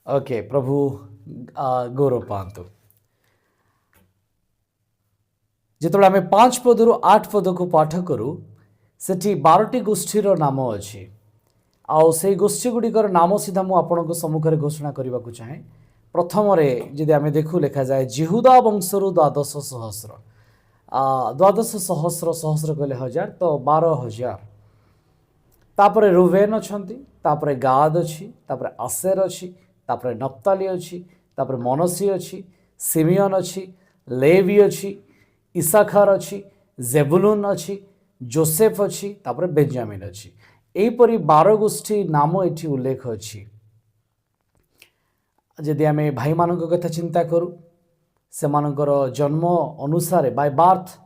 Okay प्रभु गौरव पातु जिते आम 5 पदु 8 पद को पाठ करूँ से 12टी गोष्ठीर नाम अच्छी आउ से गोष्ठी गुड़िकर नाम सीधा मुझे सम्मुखें घोषणा करने को चाहे। प्रथम जदि आम देखू लिखा जाए जिहुदा वंशर द्वादश सहस्र द्वादश सहस्र सहस्र कहले 1000 तो 12,000 तापर रुवेन अच्छा तापर गाद अच्छी तापर आसेर अच्छी तापर नप्ताली अच्छी तापर मनसी अच्छी सिमियन अच्छी लेवी अच्छी इसाखार अच्छी जेबुलून अच्छी जोसेफ अच्छी तापर बेंजामिन अच्छी एहीपरि 12 गोष्ठी नाम ये उल्लेख अच्छी। जदि आम भाई मान कथा चिंता करूँ से मानकर जन्म अनुसार बाय बार्थ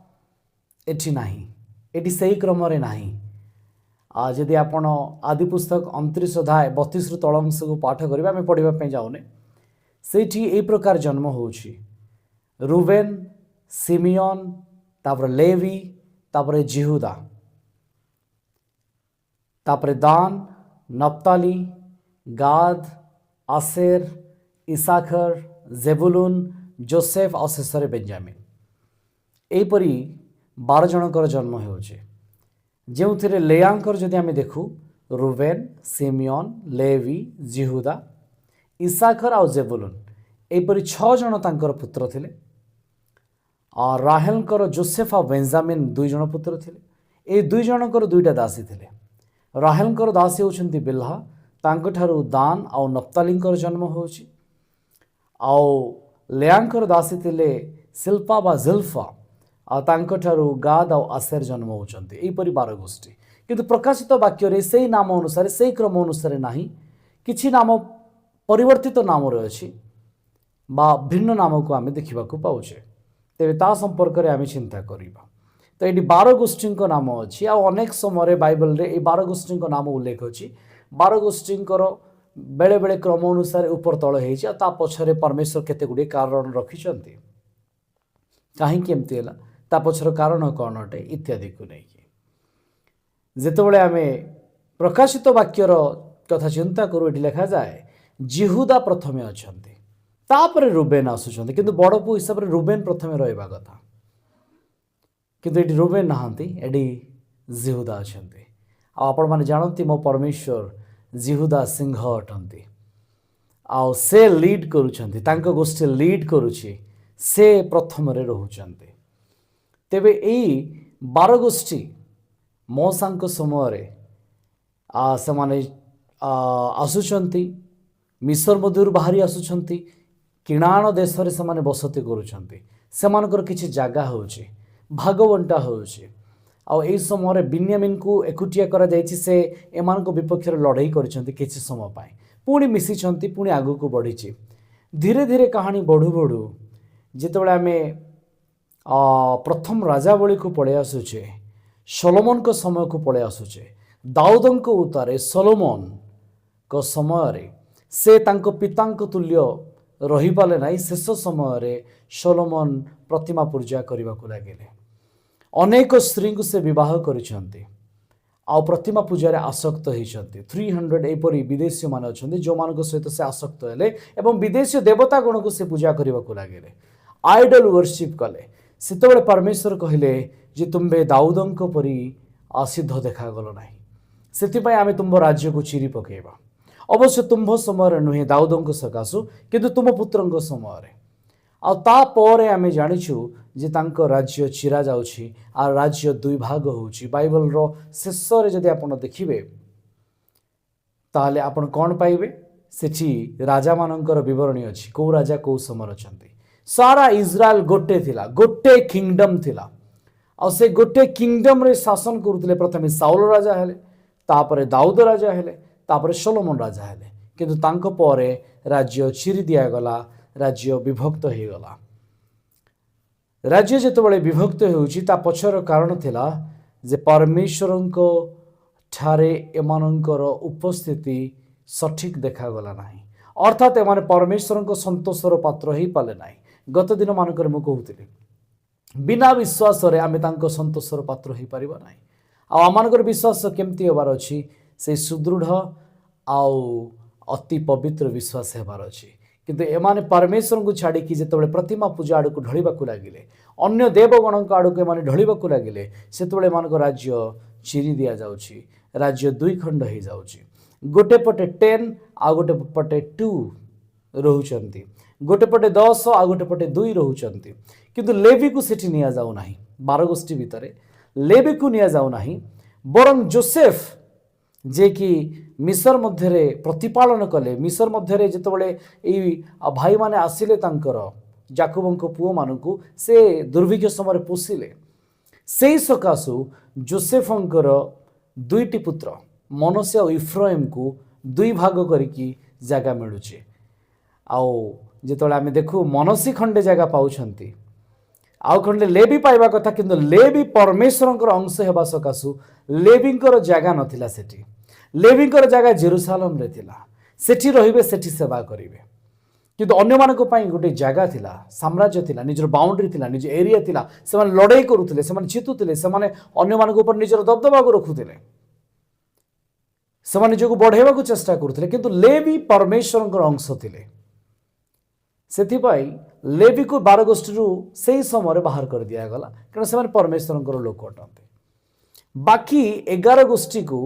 एटी नाही एटी सही क्रम नाही। जदि आपण आदि पुस्तक 29 अध्याय 32 तल अंश को पाठ करेंगे आम पढ़ापी जाऊने से प्रकार जन्म होउछि रुवेन सिमियन तापर लेवी तापर जिहुदा तापर दान नप्ताली गाद आसेर इसाखर जेबुलून जोसेफ और शेष बेंजामिन एहीपरि 12 जनकर जन्म होउछि जो थे लेयांकर जदि आम देखू रुवेन सिमियन लेवी जिहुदा इसाखर आउ जेबुलून एहीपरि 6 जन तांकर पुत्र थिले। और राहेलकर जोसेफ आ बेंजामिन 2 जन पुत्र थिले। ए 2 जनकर 2टा दासी थिले। राहेलकर दासी होउछन्ति बिल्हा तांकठारु दान आउ नप्तालींकर जन्म होउछि आउ लेयांकर दासी थिले सिल्पा बा जिल्फा आ तांकठारु गाद आउ आसेर जन्म होउछन्ति एहीपरि 12 गोष्ठी किंतु प्रकाशित वाक्य रे सेही नाम अनुसार सेही क्रम अनुसार नाही किछि नाम परिवर्तित नाम रे अछि बा भिन्न नाम को आमे देखिबा को पाउछे तेरे ता संपर्क में आम चिंता करवा। तो ये 12 गोष्ठी नाम अच्छी अनेक समय बाइबल रे ये 12 गोष्ठी नाम उल्लेख अच्छी 12 गोष्ठी बेले बेले क्रम अनुसार ऊपर तल हो पछरे परमेश्वर केते गुडे कारण रखिंट कहीं ता पछर कारण कौन अटे इत्यादि को लेकिन जितेबाला आम प्रकाशित वाक्यर कथा चिंता करूँ ये लिखा जाए जिहुदा प्रथमे अच्छा तापर रुबेन आसुचंती किंतु बड़ पु हिसाब से रुबेन प्रथमे रहा कथा किंतु ये रुबेन नहांती एडी जिहुदा अछंती आपण माने जानती मो परमेश्वर जिहुदा सिंह अटंती आउ से लीड करूछंती तांको गोष्ठी लीड करूछि से प्रथम रे रहउचंती। तेबे एई 12 गोष्ठी मौसांक समय रे से माने आसुचंती मिस्र मधुर बाहरी आसुचंती किणाण देश रे से माने बसती करूछंती सेमानकर किछि जागा होउछि भागवंटा होउछि आ एई समय रे बिन्यामिन को एकुटिया करा जायछि से एमान को विपक्ष रे लड़ाई करिसंती किछि समय पाए पुणी मिसिछंती पुणी आगु को बढ़िछि धीरे धीरे कहानी बढ़ू बढ़ू जेतेबेले आमे प्रथम राजावली को पड़े आसुचे सोलोमन को समय को पड़े आसुचे दाऊदन को उतारे सोलोमन को समय रे से तांको पितांको तुल्य रही पाले ना शेष समय रे सोलोमन प्रतिमा पूजा करने को लगे अनेक स्त्री को से विवाह करिसेंती आ प्रतिमा पूजा रे आसक्त होइछंती 300 एपरी विदेशी मान अछंती जो मान सहित से आसक्त हेले एवं विदेशी देवता गण को से पूजा करने को लगे आइडल वर्शिप कले सेतेबेले परमेश्वर कहले जे तुम्बे दाऊदंक परी सिद्ध देखागल नाही सेतिपय आमे तुम राज्य को चिरी पकेबा अवश्य तुम्भ समय नुहे दाऊदंक सकाशु किंतु तुम पुत्रंक समय आपर आम जाचु जे तांको राज्य चिरा जाउछि आ राज्य दुई भाग होउछि बाइबल रो शेष रे जदि आपण देखिबे ताले आपण कोन पाइबे सेठी राजा मानकर विवरणी अछि को राजा को समय अछंती सारा इजराइल गोटे किंगडम थिला आ से गोटे किंगडम रे शासन करुले प्रथमे साउल राजा हेले तापरे दाऊद राजा हेले तापरे सोलोमन राजा हेले किंतु तांको परे राज्य चिरी दिया गला राज्य विभक्त हो गला राज्य जेतेबेले विभक्त होउछि ता पछर कारण थिला जे परमेश्वरंको ठारे एमानंकर उपस्थिति सठिक देखा गला नाही अर्थात एमाने परमेश्वरंको संतोषर पात्र ही पाले नाही गत दिन मानकर मु कहउतिले बिना विश्वास रे आमे तांको संतोषर पात्र ही परिबा नाही आ आमानकर विश्वास केमती होबार अछि से सुदृढ़ आउ अति पवित्र विश्वास हेबार अछि किंतु एमाने परमेश्वर को छाड़ी कि जेतबेले प्रतिमा पूजा आड़ को ढळिबाकू लागिले अन्य देवगण आड़ को एमाने ढळिबाकू लागिले सेतबेले मान राज्य चिरी दिया जाउछि राज्य दुई खंड हो जाउछि गोटे पटे 10 आ गोटे पटे 2 रहुचंती गोटे पटे 10 आ गोटे पटे 2 रहुचंती किंतु लेवी को सेठी निया जाउ नाही 12 गोष्ठी भितरे लेवी को निया जाउ नाही बरं जोसेफ जे कि मिसर मध्य प्रतिपालन कले मिसर मध्य जितेबाला भाई माने आसिले तांकर जाकुबंक पुओ मानकु से दुर्भिक्ष समय पोषिले से सकाशु जोसेफंकर दुईटी पुत्र मनसे और इफ्राइम को दुई भाग करिकी जगह मिलुचे आउ जितेबाला आम देखु मनसी खंडे जगह पाउछंती आउ खंडे लेवी पाइबा कथा किंतु लेवी परमेश्वरंकर अंश हेबा सकाशु लेवींकर जगह नथिला सेठी लेवींकर जगह जेरुसालेम रे थिला सेठी रहिबे सेठी सेवा करिवे किंतु अन्य मानको पई गोटे जगह थिला साम्राज्य थिला निजर बाउंड्री थिला निज एरिया थिला से माने लड़ाई करूथिले से माने जितुथिले से माने अन्य मानको ऊपर निजर दबदबा को रखुथिले से माने निजको बढ़ेबा को चेष्टा करूथिले किंतु लेवी परमेश्वरंकर अंश थिले सेथि पई लेवी को 12 गोष्ठी से समय बाहर कर दिया गला कारण से परमेश्वर लोक अटंते बाकी 11 गोष्ठी को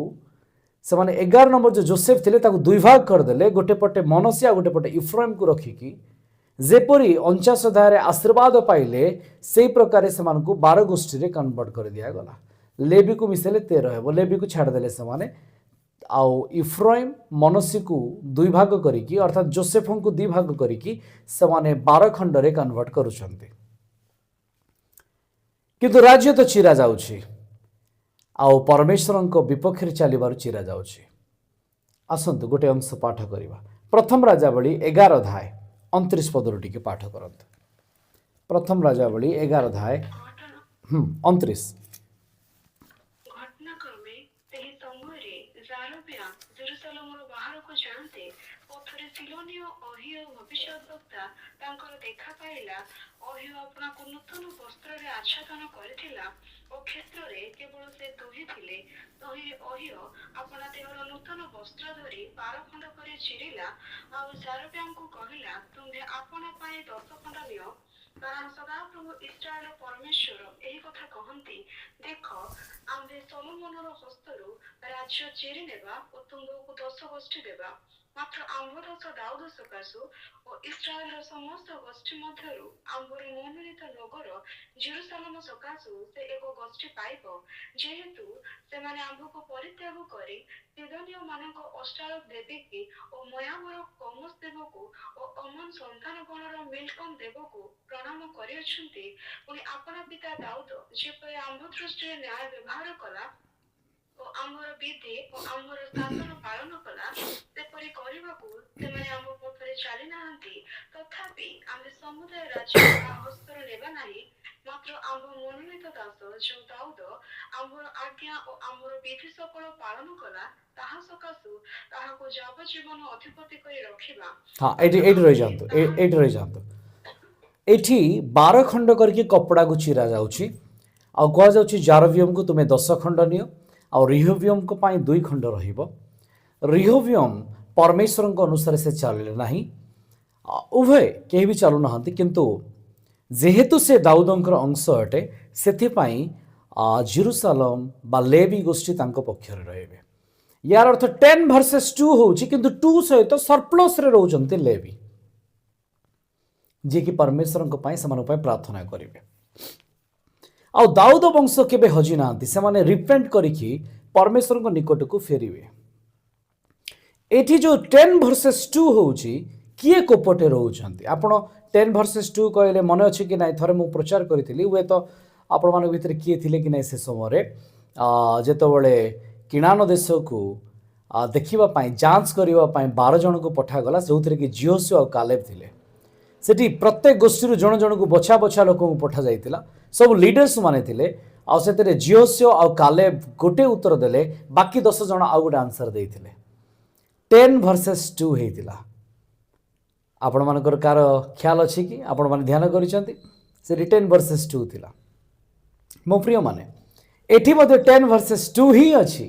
से 11 नंबर जो जोसेफ थे दुई भाग करदे गोटे पटे मनसिया गोटे पटे इफ्राइम को रखिकी जेपरी 49 अध्याय आशीर्वाद पाइले से प्रकार से 12 गोष्ठी कन्वर्ट कर दिया गला लेवी को मिसेले 13 हे लेवी को छाड़देले से आउ इफ्राइम मनसी को दुई भाग करिकी अर्थात जोसेफ को दुई भाग करिकी से 12 खंडरे कन्वर्ट करुछंती किंतु राज्य तो चिरा जाउछि आउ परमेश्वर को विपक्ष चलबार चिरा जाउछि आसंतु गोटे अंश पाठ करिबा प्रथम राजावली 11 अध्याय 29 पदरु टिके पाठ करंतु प्रथम राजावली 11 अध्याय 29 देखा पाइला ओहियो अपना को नूतन वस्त्र रे आच्छादन करथिला ओ क्षेत्र रे केवल से दोही थिले दोही ओहियो अपना देहर नूतन वस्त्र धरी 12 खंड करे चिरिला आ जारब्याम को कहिला तुमे आपन पाए 10 खंड लियो कारण सदा प्रभु इस्राएल परमेश्वर एही कथा कहंती देखो आम्भे सोलोमन रो हस्तरु राज्य चिरि नेबा ओ तुमको 10 गोष्ठी देबा मात्र आम्भर दाऊद सकाशु और इस्राएल समस्त गोष्ठी मध्यरु आम्भर मनोनीत नगर जेरुसालेम सकाशु से एक गोष्ठी पाइब जेहेतु से माने आम्भको परित्याग करी सिदोनिय मानको अष्टालोक देवी की और मयावर कमस देवको और अमन संतान गणर मिल्कम देवको प्रणाम करियछंती पुनी आपन पिता दाऊद जेपरि आम्भ दृष्टि न्याय व्यवहार कला आमर विधि और आमर शासन पालन कला सेपरि करिबाकू सेमाने आम पथरे चली नाहंती तथापि आमे समुदाय राज्य हस्तर नेबा नाही मात्र आम मनोनीत दास जो दाऊद आमर आज्ञा और आमर विधि सकल पालन कला ताहा सकाशु ताहाको जावजीवन अधिपति करी रखिबा हां एटी रहि जांतो एठी 12 खंड करके कपड़ा को चिरा जाउची आ कह जाउची जारबियम को तुमे 10 खंड नियो और रिहोबियम को पाई 2 खंड रहिबो रिहोबियम परमेश्वर को अनुसार से चलले नाही उभय केही भी चलु नहंती किंतु जेहेतु से दाऊदंकर अंश अटे सेथि पाई जेरुसालेम बा लेवी गोष्ठी तांको पक्षरे रहबे यार अर्थ 10 वर्सेस 2 होउची किंतु 2 सहित सरप्लस रे रहउचंती लेवी जे कि परमेश्वर को पाई समान पाई प्रार्थना करिवे आ दाऊद वंश केबे हजि नांती से माने रिपेंट करिकी परमेश्वर को निकट को फेरिवे एठी जो 10 वर्सेस 2 होउची किए कोपटे रहउचंती आपण 10 वर्सेस 2 कहले मन अछि कि नाही थरे मु प्रचार करिथिली वे तो आपण मान भितर किए थिले कि नाही से समय जेतबेले किणान देश को देखिबा पाई जांच करिबा पाई 12 जन को पठा गला जोथरे कि जियोसु और कालेब थिले सेठी प्रत्येक गोष्ठी जन जन को बछा बछा लोक को पठा जाइतिला सब लीडर्स माने थिले आ सेतरे जियोसु और कालेब गोटे उत्तर देले बाकी 10 जन आ गोटे आंसर देइथिले 10 वर्सेस 2 हेतिला आपण मानकर कार ख्याल अछि कि आपण माने ध्यान करिसंती से 10 वर्सेस 2 थिला मो प्रिय माने एठी मध्ये 10 वर्सेस 2 ही अछि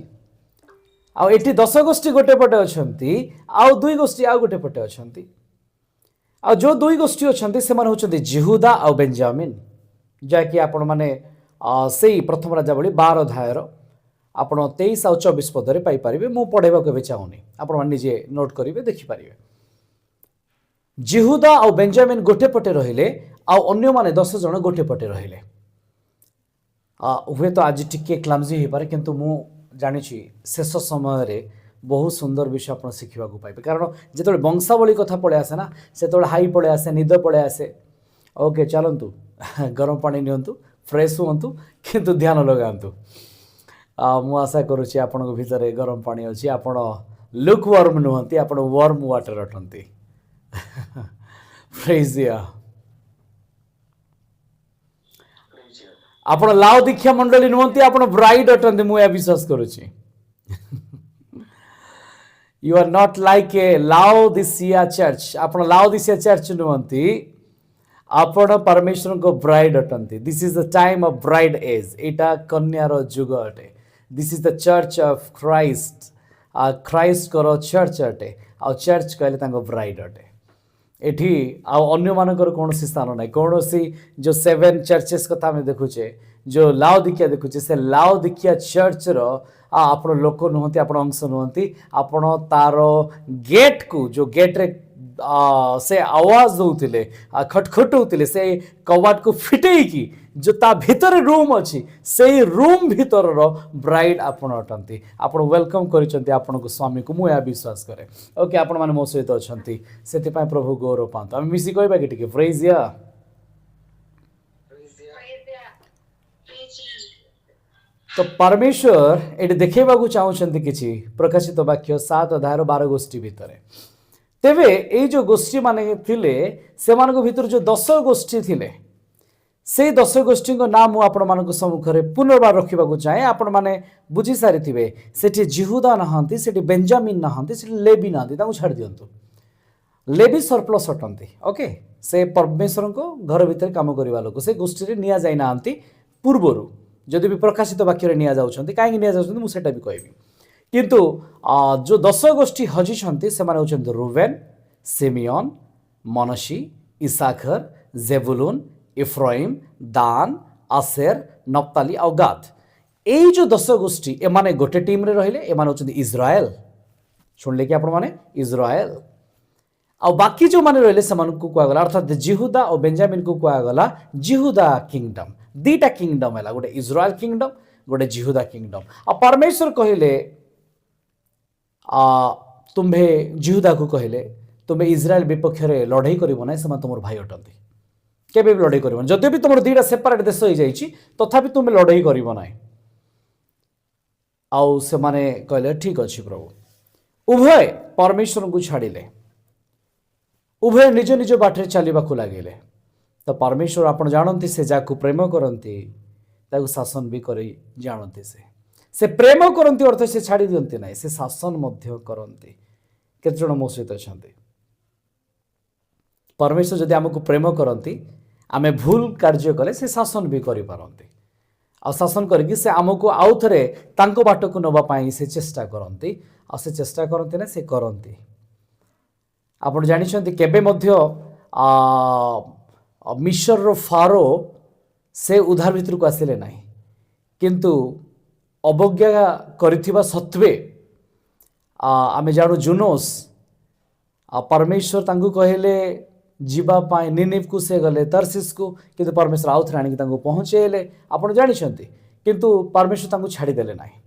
ଆଉ ଏଠି 10 ଗୋଷ୍ଠୀ ଗୋଟେ ପଟେ ଅଛନ୍ତି, ଆଉ 2 ଗୋଷ୍ଠୀ ଆଉ ଗୋଟେ ପଟେ ଅଛନ୍ତି। ଆଉ ଯେଉଁ 2 ଗୋଷ୍ଠୀ ଅଛନ୍ତି ସେମାନେ ହେଉଛନ୍ତି ଜିହୁଦା ଆଉ ବେଞ୍ଜାମିନ୍, ଯାହାକି ଆପଣମାନେ ସେଇ ପ୍ରଥମ ରାଜାବଳୀ 12 ଅଧ୍ୟାୟର ଆପଣ 23 ଆଉ 24 ପଦରେ ପାଇପାରିବେ। ମୁଁ ପଢ଼ାଇବାକୁ ଏବେ ଚାହୁଁନି, ଆପଣମାନେ ନିଜେ ନୋଟ୍ କରିବେ, ଦେଖିପାରିବେ। ଜିହୁଦା ଆଉ ବେଞ୍ଜାମିନ୍ ଗୋଟେ ପଟେ ରହିଲେ, ଆଉ ଅନ୍ୟମାନେ 10 ଜଣ ଗୋଟେ ପଟେ ରହିଲେ। ହୁଏତ ଆଜି ଟିକେ କ୍ଲାମ୍ଜି ହେଇପାରେ, କିନ୍ତୁ ମୁଁ ଜାଣିଛି ଶେଷ ସମୟରେ ବହୁତ ସୁନ୍ଦର ବିଷୟ ଆପଣ ଶିଖିବାକୁ ପାଇବେ। କାରଣ ଯେତେବେଳେ ବଂଶାବଳୀ କଥା ପଳେଇ ଆସେ ନା, ସେତେବେଳେ ହାଇ ପଳେଇ ଆସେ, ନିଦ ପଳେଇ ଆସେ। ଓକେ, ଚାଲନ୍ତୁ, ଗରମ ପାଣି ନିଅନ୍ତୁ, ଫ୍ରେଶ୍ ହୁଅନ୍ତୁ, କିନ୍ତୁ ଧ୍ୟାନ ଲଗାନ୍ତୁ। ମୁଁ ଆଶା କରୁଛି ଆପଣଙ୍କ ଭିତରେ ଗରମ ପାଣି ଅଛି, ଆପଣ ଲୁକ୍ ୱାର୍ମ ନୁହନ୍ତି, ଆପଣ ୱାର୍ମ ୱାଟର ଅଟନ୍ତି। ପ୍ରେଜ୍ ଦି ଲର୍ଡ। ଆପଣ ଲାଉଦିକିଆ ମଣ୍ଡଳୀ ନୁହନ୍ତି, ଆପଣ ବ୍ରାଇଡ୍ ଅଟନ୍ତି, ମୁଁ ଏହା ବିଶ୍ୱାସ କରୁଛି। You are not like a Laodicea church. ଆପଣ ଲାଉଦିସିଆ ଚର୍ଚ୍ଚ ନୁହନ୍ତି, ଆପଣ ପରମେଶ୍ୱରଙ୍କ ବ୍ରାଇଡ୍ ଅଟନ୍ତି। This is the time of bride age. ଏଇଟା କନ୍ୟାର ଯୁଗ ଅଟେ। This is the church of Christ. ଖ୍ରାଇଷ୍ଟଙ୍କର ଚର୍ଚ୍ଚ ଅଟେ, ଆଉ ଚର୍ଚ୍ଚ କହିଲେ ତାଙ୍କ ବ୍ରାଇଡ୍ ଅଟେ। ଏଠି ଆଉ ଅନ୍ୟମାନଙ୍କର କୌଣସି ସ୍ଥାନ ନାହିଁ। କୌଣସି ଯେଉଁ 7 ଚର୍ଚେସ୍ କଥା ଆମେ ଦେଖୁଛେ, ଯେଉଁ ଲାଉଦିକିଆ ଦେଖୁଛେ, ସେ ଲାଉଦିକିଆ ଚର୍ଚ୍ଚର ଆପଣ ଲୋକ ନୁହନ୍ତି, ଆପଣ ଅଂଶ ନୁହନ୍ତି, ଆପଣ ତାର ଗେଟ୍କୁ, ଯେଉଁ ଗେଟ୍ରେ ସେ ଆୱାଜ ଦେଉଥିଲେ, ଖଟଖଟଉଥିଲେ, ସେ କବାଟକୁ ଫିଟେଇକି ଯେଉଁ ତା ଭିତରେ ରୁମ୍ ଅଛି, ସେଇ ରୁମ୍ ଭିତରର ବ୍ରାଇଡ୍ ଆପଣ ଅଟନ୍ତି। ଆପଣ ୱେଲକମ୍ କରିଛନ୍ତି ଆପଣଙ୍କ ସ୍ୱାମୀକୁ, ମୁଁ ଏହା ବିଶ୍ୱାସ କରେ। ଓକେ, ଆପଣମାନେ ମୋ ସହିତ ଅଛନ୍ତି, ସେଥିପାଇଁ ପ୍ରଭୁ ଗୌରବ ପାଆନ୍ତୁ। ଆମେ ମିଶି କହିବା କି ଟିକେ ପ୍ରେଜ୍ ୟା। ତ ପରମେଶ୍ୱର ଏଠି ଦେଖେଇବାକୁ ଚାହୁଁଛନ୍ତି କିଛି ପ୍ରକାଶିତ ବାକ୍ୟ 7 ଅଧ୍ୟାୟର 12 ଗୋଷ୍ଠୀ ଭିତରେ। ତେବେ ଏଇ ଯେଉଁ ଗୋଷ୍ଠୀମାନେ ଥିଲେ, ସେମାନଙ୍କ ଭିତରୁ ଯେଉଁ 10 ଗୋଷ୍ଠୀ ଥିଲେ, ସେଇ 10 ଗୋଷ୍ଠୀଙ୍କ ନାଁ ମୁଁ ଆପଣମାନଙ୍କ ସମ୍ମୁଖରେ ପୁନର୍ବାର ରଖିବାକୁ ଚାହେଁ। ଆପଣମାନେ ବୁଝି ସାରିଥିବେ, ସେଠି ଜିହୁଦା ନାହାନ୍ତି, ସେଠି ବେଞ୍ଜାମିନ୍ ନାହାନ୍ତି, ସେଠି ଲେବି ନାହାନ୍ତି, ତାଙ୍କୁ ଛାଡ଼ି ଦିଅନ୍ତୁ। ଲେବି ସରପ୍ଲସ୍ ଅଟନ୍ତି। ଓକେ, ସେ ପରମେଶ୍ୱରଙ୍କ ଘର ଭିତରେ କାମ କରିବା ଲୋକ, ସେ ଗୋଷ୍ଠୀରେ ନିଆଯାଇ ନାହାନ୍ତି ପୂର୍ବରୁ। ଯଦି ବି ପ୍ରକାଶିତ ବାକ୍ୟରେ ନିଆଯାଉଛନ୍ତି, କାହିଁକି ନିଆଯାଉଛନ୍ତି ମୁଁ ସେଇଟା ବି କହିବି। କିନ୍ତୁ ଯେଉଁ 10 ଗୋଷ୍ଠୀ ହଜିଛନ୍ତି, ସେମାନେ ହେଉଛନ୍ତି ରୁବେନ୍, ସିମିୟନ୍, ମନଶୀ, ଇସାଖର, ଜେବୁଲୁନ୍, ଇଫ୍ରାଇମ୍, ଦାନ, ଆସେର, ନପ୍ତାଲି ଆଉ ଗାଦ। ଏଇ ଯେଉଁ 10 ଗୋଷ୍ଠୀ, ଏମାନେ ଗୋଟେ ଟିମ୍ରେ ରହିଲେ, ଏମାନେ ହେଉଛନ୍ତି ଇସ୍ରାଏଲ। ଶୁଣିଲେ କି ଆପଣମାନେ? ଇସ୍ରାଏଲ। ଆଉ ବାକି ଯେଉଁମାନେ ରହିଲେ ସେମାନଙ୍କୁ କୁହାଗଲା, ଅର୍ଥାତ୍ ଜିହୁଦା ଓ ବେଞ୍ଜାମିନ୍କୁ କୁହାଗଲା ଜିହୁଦା କିଙ୍ଗଡମ୍। 2ଟା କିଙ୍ଗଡମ୍ ହେଲା, ଗୋଟେ ଇସ୍ରାଏଲ କିଙ୍ଗଡମ୍, ଗୋଟେ ଜିହୁଦା କିଙ୍ଗଡମ୍। ଆଉ ପରମେଶ୍ୱର କହିଲେ, ତୁମ୍ଭେ ଜିହୁଦାକୁ କହିଲେ, ତୁମେ ଇସ୍ରାଏଲ ବିପକ୍ଷରେ ଲଢ଼େଇ କରିବ ନାହିଁ, ସେମାନେ ତୁମର ଭାଇ ଅଟନ୍ତି, କେବେ ବି ଲଢ଼େଇ କରିବନି। ଯଦି ବି ତୁମର 2ଟା ସେପାରେଟ୍ ଦେଶ ହେଇଯାଇଛି, ତଥାପି ତୁମେ ଲଢ଼େଇ କରିବ ନାହିଁ। ଆଉ ସେମାନେ କହିଲେ ଠିକ୍ ଅଛି ପ୍ରଭୁ। ଉଭୟ ପରମେଶ୍ୱରଙ୍କୁ ଛାଡ଼ିଲେ, ଉଭୟ ନିଜ ନିଜ ବାଟରେ ଚାଲିବାକୁ ଲାଗିଲେ। ତ ପରମେଶ୍ୱର ଆପଣ ଜାଣନ୍ତି, ସେ ଯାହାକୁ ପ୍ରେମ କରନ୍ତି ତାକୁ ଶାସନ ବି କରି ଜାଣନ୍ତି। ସେ ପ୍ରେମ କରନ୍ତି ଅର୍ଥ ସେ ଛାଡ଼ି ଦିଅନ୍ତି ନାହିଁ, ସେ ଶାସନ ମଧ୍ୟ କରନ୍ତି। କେତେଜଣ ମୋ ସହିତ ଅଛନ୍ତି? ପରମେଶ୍ୱର ଯଦି ଆମକୁ ପ୍ରେମ କରନ୍ତି, ଆମେ ଭୁଲ କାର୍ଯ୍ୟ କଲେ ସେ ଶାସନ ବି କରିପାରନ୍ତି। ଆଉ ଶାସନ କରିକି ସେ ଆମକୁ ଆଉ ଥରେ ତାଙ୍କ ବାଟକୁ ନେବା ପାଇଁ ସେ ଚେଷ୍ଟା କରନ୍ତି। ଆଉ ସେ ଚେଷ୍ଟା କରନ୍ତି ନା, ସେ କରନ୍ତି। ଆପଣ ଜାଣିଛନ୍ତି କେବେ ମଧ୍ୟ ମିଶରର ଫାରୋ ସେ ଉଦ୍ଧାର ଭିତରକୁ ଆସିଲେ ନାହିଁ, କିନ୍ତୁ ଅବଜ୍ଞା କରିଥିବା ସତ୍ତ୍ୱେ ଆମେ ଜାଣୁ ଜୁନୋସ୍, ପରମେଶ୍ୱର ତାଙ୍କୁ କହିଲେ ଯିବା ପାଇଁ ନିନିଭକୁ, ସେ ଗଲେ ତର୍ସିସ୍କୁ, କିନ୍ତୁ ପରମେଶ୍ୱର ଆଉ ଥରେ ଆଣିକି ତାଙ୍କୁ ପହଞ୍ଚେଇଲେ। ଆପଣ ଜାଣିଛନ୍ତି, କିନ୍ତୁ ପରମେଶ୍ୱର ତାଙ୍କୁ ଛାଡ଼ିଦେଲେ ନାହିଁ।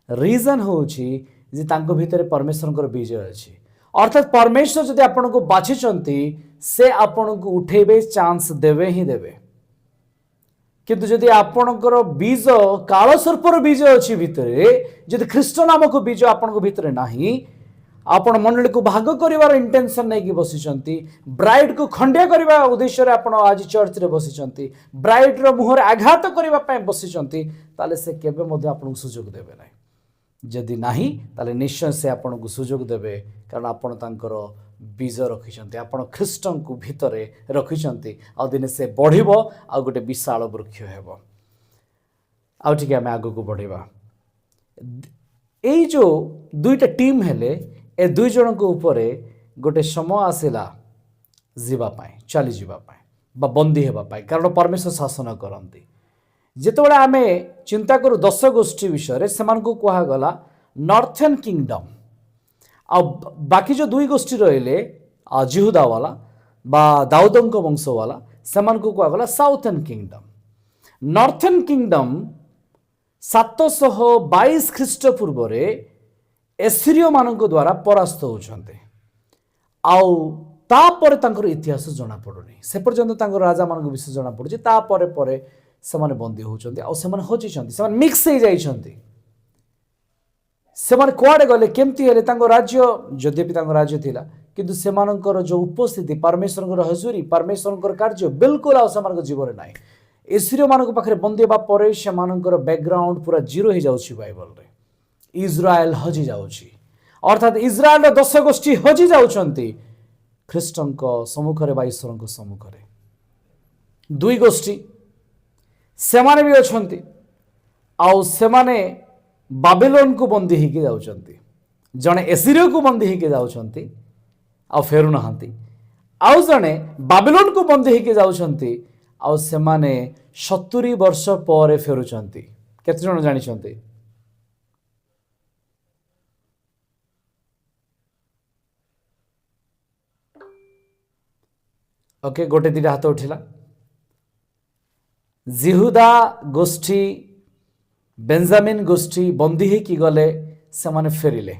ରିଜନ୍ ହେଉଛି ଯେ ତାଙ୍କ ଭିତରେ ପରମେଶ୍ୱରଙ୍କର ବିଜୟ ଅଛି। ଅର୍ଥାତ୍ ପରମେଶ୍ୱର ଯଦି ଆପଣଙ୍କୁ ବାଛିଛନ୍ତି, ସେ ଆପଣଙ୍କୁ ଉଠେଇବେ, ଚାନ୍ସ ଦେବେ ହିଁ ଦେବେ। କିନ୍ତୁ ଯଦି ଆପଣଙ୍କର ବୀଜ କାଳସର୍ପର ବୀଜ ଅଛି ଭିତରେ, ଯଦି ଖ୍ରୀଷ୍ଟ ନାମକ ବୀଜ ଆପଣଙ୍କ ଭିତରେ ନାହିଁ, ଆପଣ ମଣ୍ଡଳୀକୁ ଭାଗ କରିବାର ଇଣ୍ଟେନସନ୍ ନେଇକି ବସିଛନ୍ତି, ବ୍ରାଇଡ୍କୁ ଖଣ୍ଡିଆ କରିବା ଉଦ୍ଦେଶ୍ୟରେ ଆପଣ ଆଜି ଚର୍ଚ୍ଚରେ ବସିଛନ୍ତି, ବ୍ରାଇଡ୍ର ମୁହଁରେ ଆଘାତ କରିବା ପାଇଁ ବସିଛନ୍ତି, ତାହେଲେ ସେ କେବେ ମଧ୍ୟ ଆପଣଙ୍କୁ ସୁଯୋଗ ଦେବେ ନାହିଁ। ଯଦି ନାହିଁ, ତାହେଲେ ନିଶ୍ଚୟ ସେ ଆପଣଙ୍କୁ ସୁଯୋଗ ଦେବେ, କାରଣ ଆପଣ ତାଙ୍କର ବୀଜ ରଖିଛନ୍ତି, ଆପଣ ଖ୍ରୀଷ୍ଟଙ୍କୁ ଭିତରେ ରଖିଛନ୍ତି। ଆଉ ଦିନେ ସେ ବଢ଼ିବ, ଆଉ ଗୋଟେ ବିଶାଳ ବୃକ୍ଷ ହେବ। ଆଉ ଟିକେ ଆମେ ଆଗକୁ ବଢ଼ିବା। এই जो दुईटा टीम हेले ए दुई जन को ऊपर गोटे समय आसला जीवापाई चली जीवापाई बा बंदी हेबापाई कारण परमेश्वर शासन करती जितेबाला आम चिंता करूँ 10 गोष्ठी विषय से कहगला नॉर्थर्न किंगडम आ बाकी जो दुई गोष्ठी रहिले जिहुदा वाला बा दाऊदंक वंश वाला से कहगला साउथर्न किंगडम नॉर्थर्न किंगडम 722 ख्रीष्टपूर्व एसीरियो मान द्वारा परास्त होती तापर तांकर इतिहास जना पड़ुनी से पर्यंत राजा मान विषय जना पड़ुची तापर पर से बंदी होती हजी से मिक्स हो जाती से कुआडे गले केमती हेले राज्य यद्यपि राज्य थिला किंतु सेमानकर जो उपस्थिति परमेश्वर हजूरी परमेश्वर कार्य बिल्कुल आम जीवन ना एसीरियो मान पाखे बंदी होगा पर से बैकग्राउंड पूरा जीरो हो जाऊँगी बाइबल रे इज्राएल हजि जाऊँगी अर्थात इज्राएल 10 गोष्ठी हजि जाउछंती ख्रीष्टन सम्मुखें बा ईश्वर सम्मुखें दुई गोष्ठी से माने भी अच्छी आउ से माने बाबिलोन को बंदी होके जाउछंती जड़े एसीरियो को बंदी होके जाउछंती आ फेरु नहांती आउ जड़े बाबिलोन को बंदी होके जाउछंती आउ से माने 70 वर्ष पर फेरुचंती केते जण जानिछंती ओके गोटे दिटा हाथ उठिला जिहुदा गोष्ठी बेंजामिन गोष्ठी बंदी होकी गले से माने फेरिले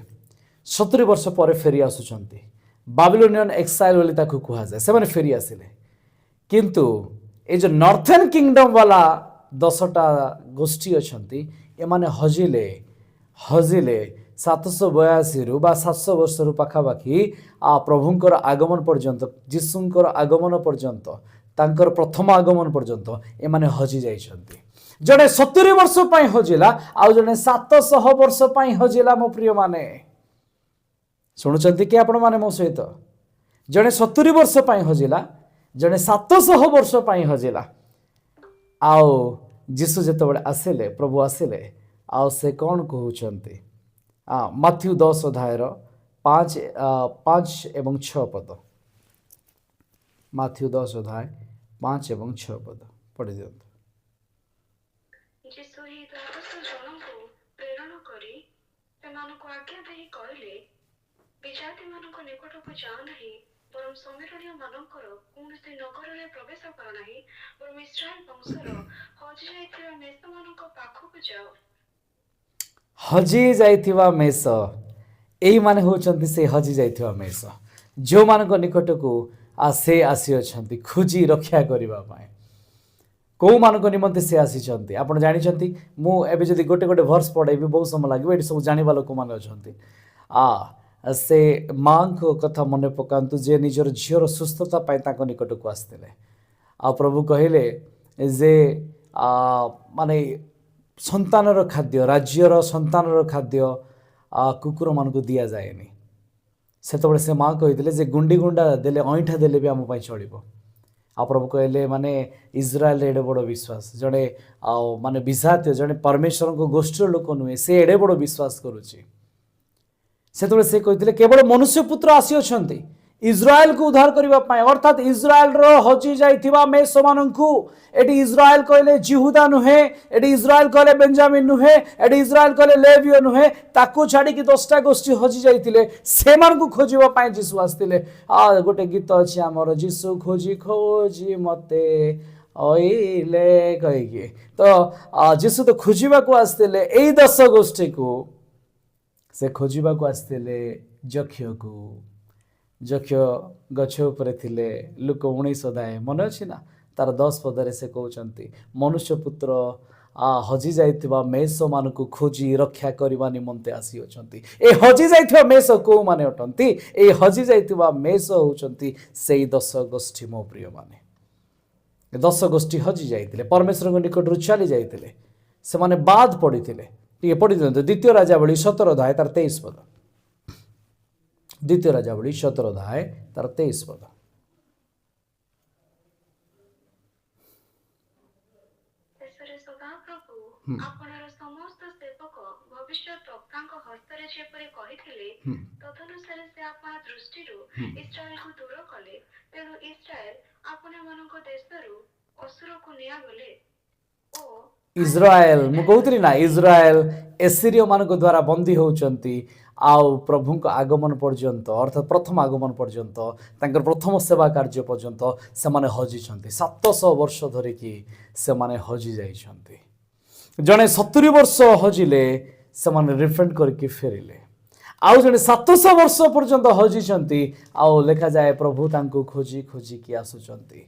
70 वर्ष पर फेरी आसुचंती बाबिलोनियन एक्साइल बोली ताकू कहा जाए से माने फेरी आसिले किंतु ए जो नॉर्थर्न किंगडम वाला 10टा गोष्ठी अछंती ए माने हजिले हजिले 782 रु 700 वर्ष रु पाखापाखि प्रभुंकर आगमन पर्यंत जीशुंकर आगमन पर्यंत तांकर प्रथम आगमन पर्यंत ए माने हजि जाइछंती जड़े 70 वर्ष पाई हजिला आ जड़े 700 वर्ष पाई हजिला मो प्रिय माने शुणुचंती कि आपण माने मो सहित जड़े 70 वर्ष पाई हजिला जड़े 700 वर्ष पाई हजिला आओ जीशु जेतबे आसिले प्रभु आसिले आओ से कौन कहउचंती माथ्यू 10 अध्यायर 5 एवं 6 पद माथ्यू 10 अध्याय 5 एवं 6 पद पढ़ी दियंतु जीशु ही 12 जनଙ୍କୁ ପ୍ରେରଣ କରି ସେମାନଙ୍କୁ ଆଜ୍ଞା ଦେଇ କହିଲେ ବିଜାତି ମାନଙ୍କ ନିକଟକୁ ଯାଅ ନାହିଁ ବରଂ ସମୀରଣୀୟ ମାନଙ୍କର କୌଣସି ନଗରରେ ପ୍ରବେଶ କର ନାହିଁ ବରଂ ଇସ୍ରାଏଲ ବଂଶର ହଜି ଯାଇଥିବା ମେଷମାନଙ୍କ ପାଖକୁ ଯାଅ हजि जाइथिवा मेष एई माने होचंती से हजि जाइथिवा मेष जो मान निकट को से आसी अछंती खोजी रक्षा करबा पाए को मान निमंते से आसी आपण जानिछंती मु एबे जदी गोटे गोटे वर्स पढेबी बहुत समय लागबे एटी सब जानिबा लोक मान अछंती से मां को कथा मने पकांतु जे निजर झियर सुस्थता पाए ताको निकट को आस्थिले प्रभु कहिले जे माने संतानर खाद्य राज्यर संतानर खाद्य कुकुर मान को दि जाएनि से से माँ कही जे गुंडी गुंडा देले अईठा देले भी आम चलो प्रभु कहले माने इज्राएल एडे बड़ विश्वास जड़े माने विजातीय जड़े परमेश्वर को गोष्ठी लोक नुहे से एडे बड़ विश्वास करुच्ची से कहते केवल मनुष्य पुत्र आसी अछंती इज्राएल को उद्धार करने अर्थात इज्राएल रो हजि जाइथिबा मेष माननकु एटी इज्राएल कहले जिहुदा नुहे एटी इज्राएल कहले बेंजामिन नुहे एटी इज्राएल कहले लेवियो नुहे ताकू छाड़ी कि 10टा गोष्ठी हजि जाइतिले से मानकु खोजिबा पाए जीसु आस्तिले गोटे गीत अछि हमर जीसु खोजी खोजी मते ओइले कहिके तो जीसु तो खोजिबा को आस्तिले एई 10 गोष्ठी को से खोजिबा को आस्तिले जक्ष्य को जक्ष गछ उपरे थिले लुक 19 अध्याय मन अछि ना तार 10 पदरे से कहउचंती मनुष्य पुत्र हजि जाइथिबा मेष मानकु खोजी रक्षा करबा निमंते आसी अछंती ए हजि जाइथिबा मेष को माने अटंती ए हजि जाइथिबा मेष होउचंती सेई 10 गोष्ठी मो प्रिय माने 10 गोष्ठी हजि जाइथिले परमेश्वर को निकट रु चली जाइथिले से माने बाद पडिथिले टिके पढि दियंतु द्वितीय राजावली 17 अध्याय तार 23 पद द्वितीय राजावली 17 अध्याय तार 23 पद ଶେଷରେ ସଦାପ୍ରଭୁ ଆପଣର ସମସ୍ତ ସେବକ ଭବିଷ୍ୟତ ବକ୍ତାଙ୍କ ଯେପରି କହିଥିଲେ ତଦନୁସାରେ ସେ ଆପଣ ଦୃଷ୍ଟିରୁ ଇସ୍ରାଏଲକୁ ଦୂର କଲେ। ତେଣୁ ଇସ୍ରାଏଲ ଆପଣମାନଙ୍କ ଦେଶରୁ ଅସୁରକୁ ନିଆଗଲେ ଓ ଇସ୍ରାଏଲ ମୁଁ କହୁଥିଲି ନା, ଇସ୍ରାଏଲ ଏସିରିୟ ମାନଙ୍କ ଦ୍ୱାରା ବନ୍ଦୀ ହେଉଛନ୍ତି। ଆଉ ପ୍ରଭୁଙ୍କ ଆଗମନ ପର୍ଯ୍ୟନ୍ତ ଅର୍ଥାତ୍ ପ୍ରଥମ ଆଗମନ ପର୍ଯ୍ୟନ୍ତ, ତାଙ୍କର ପ୍ରଥମ ସେବା କାର୍ଯ୍ୟ ପର୍ଯ୍ୟନ୍ତ ସେମାନେ ହଜିଛନ୍ତି। 700 ବର୍ଷ ଧରିକି ସେମାନେ ହଜି ଯାଇଛନ୍ତି। ଜଣେ 70 ବର୍ଷ ହଜିଲେ ସେମାନେ ରିଫଣ୍ଡ କରିକି ଫେରିଲେ। ଆଉ ଜଣେ 700 ବର୍ଷ ପର୍ଯ୍ୟନ୍ତ ହଜିଛନ୍ତି। ଆଉ ଲେଖାଯାଏ ପ୍ରଭୁ ତାଙ୍କୁ ଖୋଜି ଖୋଜିକି ଆସୁଛନ୍ତି।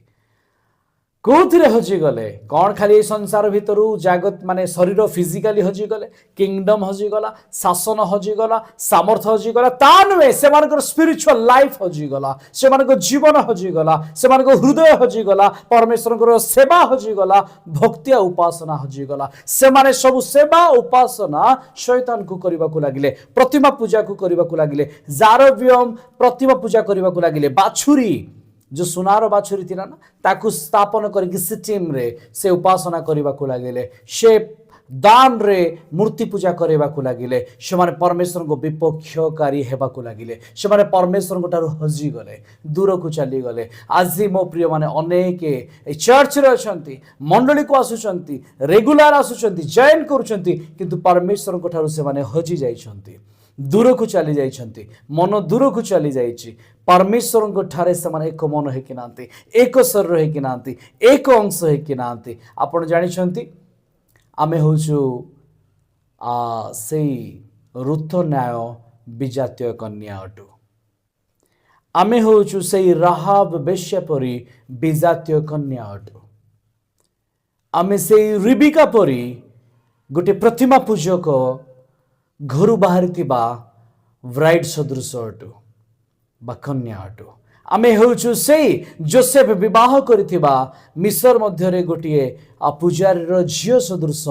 କୋଉଥିରେ ହଜିଗଲେ? କ'ଣ ଖାଲି ଏଇ ସଂସାର ଭିତରୁ ଜାଗତ ମାନେ ଶରୀର ଫିଜିକାଲି ହଜିଗଲେ, କିଙ୍ଗଡମ ହଜିଗଲା, ଶାସନ ହଜିଗଲା, ସାମର୍ଥ୍ୟ ହଜିଗଲା, ତା ନୁହେଁ। ସେମାନଙ୍କର ସ୍ପିରିଚୁଆଲ ଲାଇଫ ହଜିଗଲା, ସେମାନଙ୍କ ଜୀବନ ହଜିଗଲା, ସେମାନଙ୍କ ହୃଦୟ ହଜିଗଲା, ପରମେଶ୍ୱରଙ୍କର ସେବା ହଜିଗଲା, ଭକ୍ତି ଆଉ ଉପାସନା ହଜିଗଲା। ସେମାନେ ସବୁ ସେବା ଉପାସନା ଶୈତାନକୁ କରିବାକୁ ଲାଗିଲେ, ପ୍ରତିମା ପୂଜାକୁ କରିବାକୁ ଲାଗିଲେ, ଜାରବିୟମ ପ୍ରତିମା ପୂଜା କରିବାକୁ ଲାଗିଲେ। ବାଛୁରୀ जो सुनार बाछुरी थिला ना, ताकू स्थापन करके सिटिम रे से उपासना करबाकू लागिले, से दान रे मूर्ति पूजा करबाकू लागिले, से माने परमेश्वर को विपक्षकारी हेबाकू लागिले, से माने परमेश्वर को ठारू हजी गले, दूर को चली गले। आज मो प्रिय माने अनेक चर्च रे अछंती, मंडली को आसुचंती, रेगुलर आसुचंती, जॉइन करूचंती, किंतु परमेश्वर को ठारू से माने हजी जाइछंती, दूर को चली जाइछंती, मन दूर को चली जाइछि। परमेश्वर को ठारे से एक मन है कि नांती, एक शरीर है कि नांती, एक अंश है कि नांती। आपण जानिछंती आमे होछु सेई ऋत न्याय विजातीय कन्या अटु। आमे होछु सेई राहाब बेश्या परी विजातीय कन्या अटु। आमे सेई रिबिका परी गोटे प्रतिमा पूजक घर बाहरी ब्राइड सदृश अटु बा कन्या अटु। आमे होछु सेई जोसेफ विवाह करिथिबा मिस्र मध्यरे गोटिए पूजारीर झियो सदृश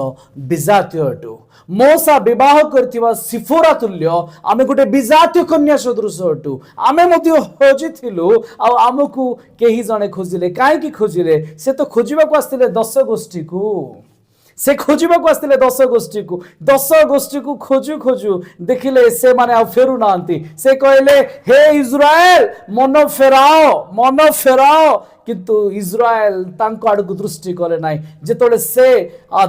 विजातीय अटु। मोसा विवाह करिथिबा सिफोरा तुल्य आमे गोटे विजातीय कन्या सदृश अटु। आमे मध्य खोजिथिलु आ आमकु केही जणे खोजिले। काहे कि खोजिले? से तो खोजिबाकू आस्थिले 10 गोष्ठी को, से खोजिबाकू आस्थिले 10 गोष्ठी को। 10 गोष्ठी को खोजु खोजु देखिले से माने आ फेरु नांती। से कहले हे इस्राएल मन फेराओ, मन फेराओ, किंतु इस्राएल तांको आडकू दृष्टि कले नाई। जेतबेले से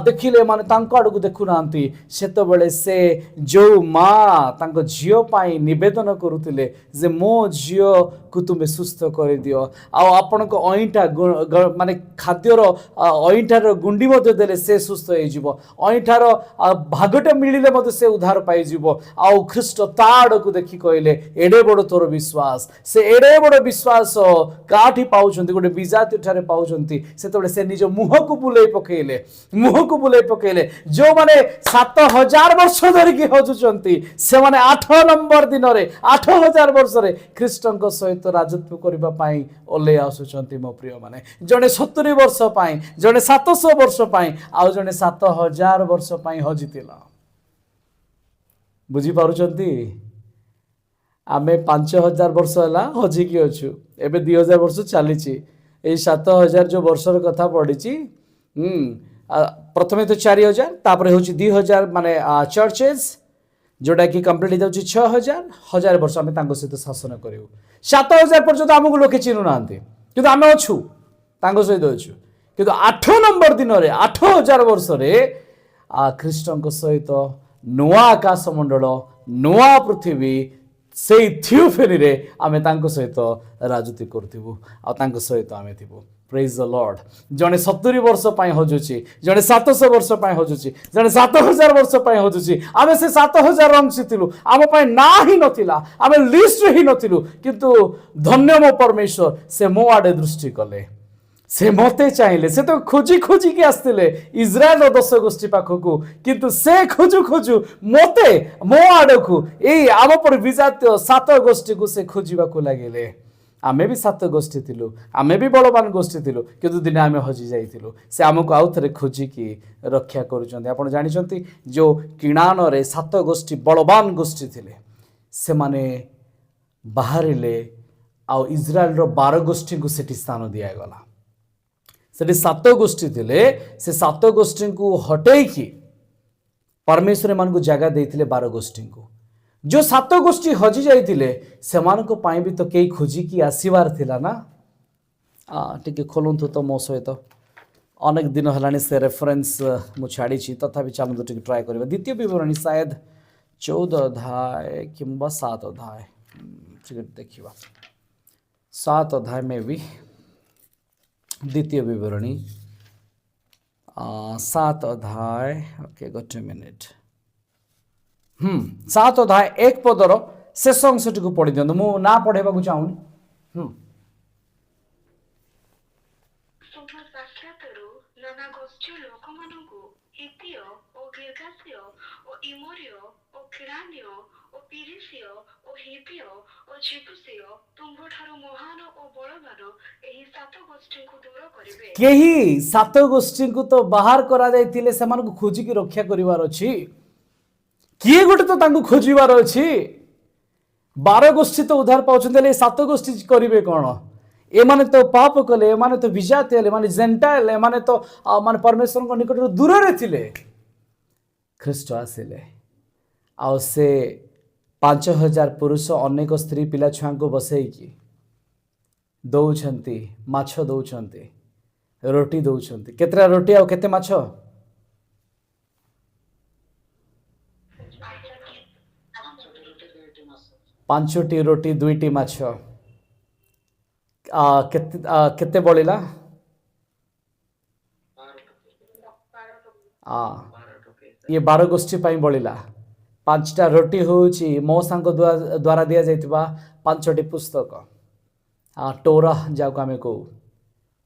देखिले माने तांको आडकू देखु नांती, सेतबेले से जो माँ तांको झियो पाई निवेदन करुतिले जे मो झियो को तुमे सुस्थ कर दियो, आ आपनको अईटा माने खाद्यर अईटार गुंडी मध्य देले से सुस्थ हो जिवो, अईटार भागटे मिलिले मध्य से उद्धार पाई जिवो। आ ख्रीष्ट ता आडकू देखि कहले एडे बड़ तोर विश्वास। से एडे बड़ विश्वास काठी पाउछंती? गोटे विजाती ठारे पाउछंती। सेतबेले से निज मुह को बुलाई पकेइले, मुह को बुलाई पकेइले। जो माने 7000 वर्ष धरिकी हजुचंती से माने 8 नंबर दिन रे 8000 वर्ष रे ख्रीष्टଙ୍କ सहित राजत्व करबा पाई ओले आसुचंती। मो प्रिय माने जने 70 वर्ष पाई, जने 700 वर्ष पाई, आ जने 7000 वर्ष पाई हजितिला। बुझी पारुचंती? आमे 5000 वर्ष हला हजिकी अछु, एबे 2000 वर्ष चलीची। ए 7000 जो वर्षर कथा पड़ीची, प्रथमे तो 4000, तापर होची 2000 माने चर्चेस जोटा कि कंप्लीट हो 6000 1000 वर्ष आमे तांको सहित शासन करियो। 7000 पर्यंत आमको लोके चिनु नांती, किंतु आमे अछु तांको सहित अछु। किंतु 8 नंबर दिन रे 8000 वर्ष रे ख्रीष्टଙ୍କ सहित नुआ आकाश मंडल, नुआ पृथ्वी से थियोफेनी रे आमे तांको सहित राजती करथिबु, आ तांको सहित आमे थिबु। Praise the Lord. जने 70 वर्ष पाई हजुची, जने 700 वर्ष पाई हजुची, जने 7000 वर्ष पाई हजुची। आमे से 7000 अंश थिलु, आम पाई ना ही नथिला, आमे लिस्ट ही नथिलु, किंतु धन्य मो परमेश्वर से मो आडे दृष्टि कले, से मते चाहिले। से तो खोजी खोजी के आस्तिले इस्राएल 10 गोष्ठी पाखकू, किंतु से खोजु खोजु मते मो आडकू ए आम पर विजातीय 7 गोष्ठी को से खोजिबाकू लागिले। आमे भी 7 गोष्ठी थिलु, आमे भी बलवान गोष्ठी थिलु, किंतु दिने आमे हजी जाइथिलु। से आमको आउ थरे खोजी की रक्षा करूचंती। आपण जानिचंती जो किणान रे 7 गोष्ठी बलवान गोष्ठी थिले, से माने बाहरिले, आ इस्राएल रो 12 गोष्ठी को सेठी स्थान दिया गला। सेठी 7 गोष्ठी थिले, से 7 गोष्ठी को हटेई की परमेश्वर मान को जगह देथिले 12 गोष्ठी को। जो 7 गोष्ठी हजि जाइथिले सेमानको ପାଇଁ भी तो केही खोजिकी आसीबार थिला ना। टिके खोलନ୍ତୁ तो मो सहित अनेक दिन हेलानी से रेफरेंस मु छाड़ी तथापि चलନ୍ତୁ टिके ट्राए करबा। द्वितीय विवरणी शायद 14 अध्याय किंबा 7 अध्याय टिके देखिबा। 7 अध्याय में भी द्वितीय विवरणी 7 अध्याय ओके गोटे मिनिट 7 अध्याय 1 पदर शेष अंशटी को पढ़ी दियंतु। मु ना पढ़ेबा को चाहूनी। शुभ साक्षातरू नाना गोष्ठी लोकमानंकु हित्य ओ गिर्गास्य ओ इमोरिय ओ किरान्य ओ पिरिसिय ओ हिव्य ओ जेबुसिय तुंभठारु महान ओ बलवान एही 7 गोष्ठी को दूर करिवे। केही 7 गोष्ठी को तो बाहर करा जाइतिले सेमान को खोजी की रक्षा करिवार अछि। किए गोटे तो तांको खोजिबार अछि। 12 गोष्ठी तो उद्धार पाउछन्ते 7 गोष्ठी करिवे कोन? एमाने तो पाप कले, एमाने तो विजाती हेले, एमाने जेंटाइल, एमाने तो माने परमेश्वर को निकट दूर रे थिले। ख्रीष्ट आसिले आ से 5000 पुरुष अनेक स्त्री पिला छुआ को बसैकी दौछंती, माछ दौछंती, रोटी दौछंती। केतरा रोटी आ केते माछ? 5टी रोटी 2टी माछ। केते बळिला? ये 12 गोष्ठी पाई बळिला। 5टा रोटी होउची मौसांको द्वारा दिया जाइतिबा 5टी पुस्तक। टोरा जाको आमे को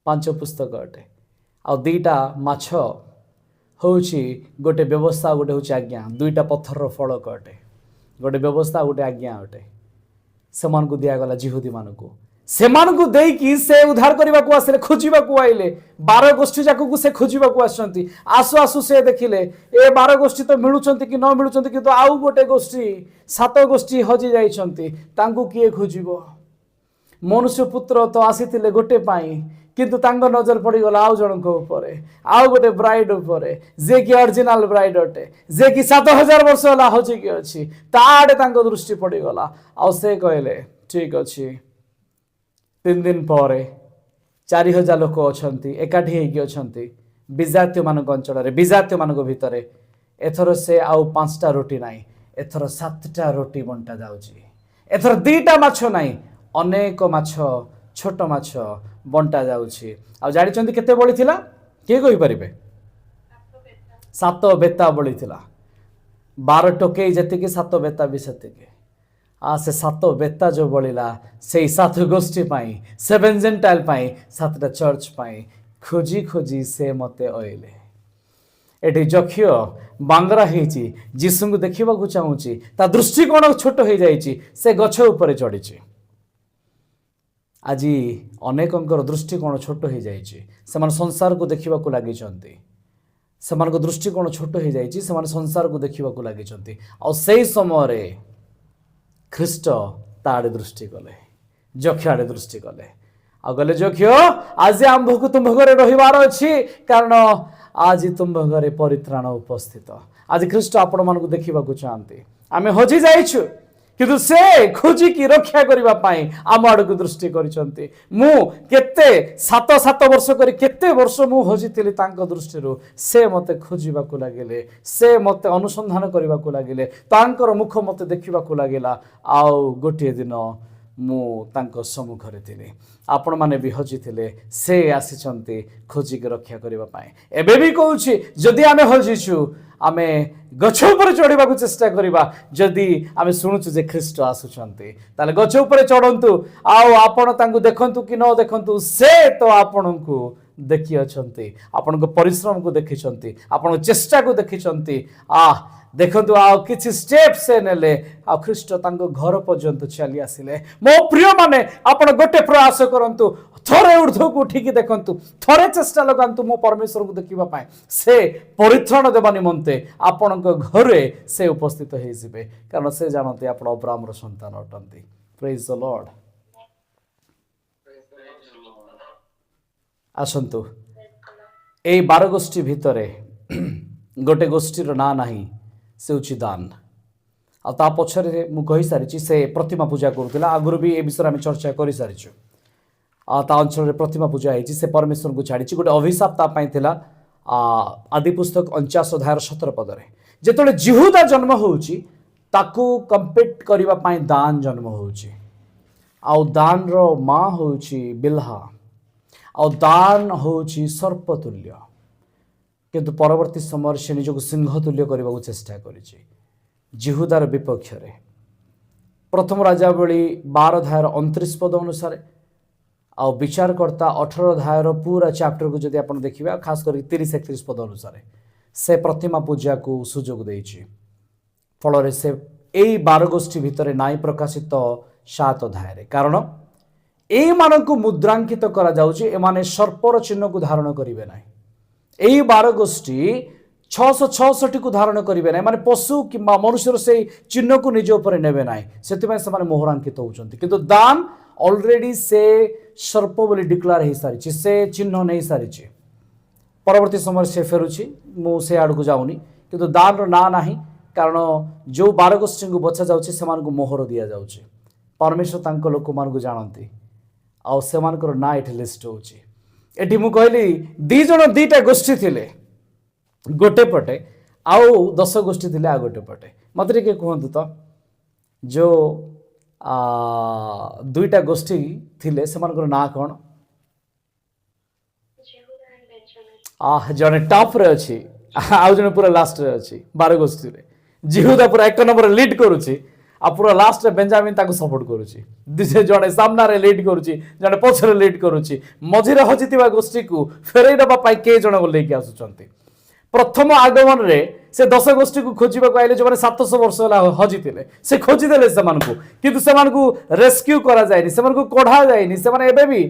5 पुस्तक अटे। आ 2टा माछ होउची गोटे व्यवस्था, गोटे होउची आज्ञा। 2टा पत्थर फल अटे। गोटे व्यवस्था, गोटे आज्ञा अटे। सेमान को दिया गला जिहुदी मानको। सेमान को देकी से उद्धार करबा को आसले, खोजिबा को आइले। 12 गोष्ठी जाको को से खोजिबा को आछंती। आसु आसु से देखिले ए 12 गोष्ठी तो मिलुचंती कि न मिलुचंती, कि तो आउ गोटे गोष्ठी 7 गोष्ठी हजि जाइछंती। तांको किए खोजिबो? मनुष्य पुत्र तो आसीतिले गोटे पाई, किंतु तांको नजर पड़ी गला आउ जनको ऊपरे, आउ गोटे ब्राइड ऊपरे, जे कि ओरिजिनल ब्राइड अटे, जे कि 7000 वर्ष होला हजि कि अछि। ताडे तांको दृष्टि पड़ी गला। आ से कहले ठीक अछि। 3 दिन पर 4000 लोक अछंती, एकाठी हेकी अछंती विजातीय मानक अंचल रे, विजातीय मानक भितरे। एथर से आउ 5टा रोटी नाही, एथर 7टा रोटी बंटा जाउची। एथर 2टा माछ नाही, अनेक माछ, छोट माछ बंटा जाउची। आ जानि चंती केते बळी थिला? के कहि परिबे? 7 बेता बळी थिला। 12 टोके जति के 7 बेता भी सतिके। से 7 बेता जो बळिला से 7 गोष्ठी पाई, 7 जेंटाइल पाई, 7टा चर्च पाई खोजी खोजी से मते ओइले। एटी जक्ष्य बांगरा हेची जीसु को देखिबा को चाहूची, ता दृष्टिकोण छोट हो जाइची, से गछ ऊपर चढ़ीची। आज अनेकंकर दृष्टिकोण छोट हो जाइची, सेमान संसार को देखिबा को लागि चंती। सेमान को दृष्टिकोण छोट हो जाइची, सेमान संसार को देखिबा को लागि चंती। आ सेही समय रे ख्रीष्ट ताड़े दृष्टि कले, जक्ष आड़े दृष्टि कले। आ गले जक्ष आज आंभ को तुम घरे रहिबार अछि, कारण आज तुम घरे परित्राण उपस्थित। आज ख्रीष्ट आपण मान को देखिबा को चाहते। आमे हजि जाइछु, किंतु से खोजी की रक्षा करिबा पाई आम आड़ को दृष्टि करिसंती। मु केते 7 वर्ष करी केते वर्ष मु हजितिली तांको दृष्टिरो, से मते खोजिबा को लागिले, से मते अनुसंधान करिबा को लागिले, तांकर मुख मते देखिबा को लागिला। आउ गोटे दिन मु तांको सम्मुखरे थिले, आपण माने भी हजिथिले, से आसीचंती खोजी के रक्षा करिबा पाई। एबे भी कहूछि जदि आमे हजिछु, आमे गछ ऊपर चढ़ीबा को चेष्टा करिबा। जदि आमे सुनुछु जे ख्रीष्ट आसुचंती, ताले गछ ऊपर चढ़ंतु। आउ आपण तांको देखंतु कि न देखंतु, से तो आपणको देखि अछंती, आपणको परिश्रम को देखिचंती, आपण चेष्टा को देखिचंती। देखंतु आ किछि स्टेप से नेले, आ ख्रीष्ट तांको घर पर्यंत चली आसिले। मो प्रिय माने आपण गोटे प्रयास करंतु, थोरे ऊर्ध्व को उठिकी देखंतु, थोरे चेष्टा लगांतु मो परमेश्वर को देखिबा पाए। से परित्राण देबा निमंते आपणको घरे से उपस्थित हेइ जिवे, कारण से जानते आपण अब्राहम रो संतान अटंती। Praise the Lord. आसंतु ए 12 गोष्ठी भितरे गोटे गोष्ठीर ना नाही, से उची दान। आ ता पछरे मु कहि सारिछि से प्रतिमा पूजा करूला आगुरु भी ए विषय आम चर्चा कर सारिछु ता अंचल रे प्रतिमा पूजा होइछि से परमेश्वर को छाड़ी गोटे अभिशाप ता पई थिला आदि पुस्तक 49 अध्याय 17 पद रे जेतोले जिहुदा जन्म होउछि ताकू कंप्लीट करबा पई दान जन्म होउछि आउ दान रो मां होउछि बिल्हा आउ दान होउछि सर्पतुल्य किंतु परवर्ती समय से निजको सिंह तुल्य करने चेष्टा करिछि जिहुदार विपक्ष रे प्रथम राजावली 12 अध्याय 29 पद अनुसार आ विचारकर्ता 18 अध्याय पूरा चैप्टर को जदि आपण देखिबा खास कर 30-31 पद अनुसार से प्रतिमा पूजा को सुजोग देछि फल से एई 12 गोष्ठी भितर नाई प्रकाशित 7 अध्याय रे कारण एई मानकु मुद्रांकित करा जाउछि एमाने सर्पर चिन्ह को धारण करिवे नाही एई 12 गोष्ठी 666 को धारण करिवे नाही माने पशु किंबा मनुष्यर से चिन्ह को निज ऊपर नेबे नाही सेति से माने मोहरांकित होउछंती किंतु दान ऑलरेडी से सर्प बोली डिक्लेयर हे सारिछि से चिन्ह नहीं सारिछि परवर्ती समय से फेरुछि मु से आड़ को जाउनी किंतु दान रो ना नाही कारण जो 12 गोष्ठी को बचा जाउछि समान को मोहर दिया जाउछि परमेश्वर तांको लोक मान को जानंती आ सेमान को ना एठी लिस्ट होउछि एठी मु कहली दी जण दीटा गोष्ठी थिले गोटे पटे आउ 10 गोष्ठी थिले आ गोटे पटे मते के कहंतु तो जो दुईटा गोष्ठी थिले सेमान को ना कोन जने टॉप रे अछि आउ जने पूरा लास्ट रे अछि 12 गोष्ठी रे जिहुदा पूरा एक नंबर लीड करूछि आ पूरा लास्ट रे बेंजामिन ताको सपोर्ट करूछि दिसे जने सामना रे लीड करूछि जने पछरे लीड करूछि मझिरे हजितिबा गोष्ठी को फेरै दबा पाई के जण को लेके आसुचंती प्रथम आगमन रे से 10 गोष्ठी को खोजिबा को आइले जो माने 700 वर्ष होला हजितिले से खोजि देले समान को किंतु समान को रेस्क्यू करा जायनी समान को कोढा जायनी समान एबे भी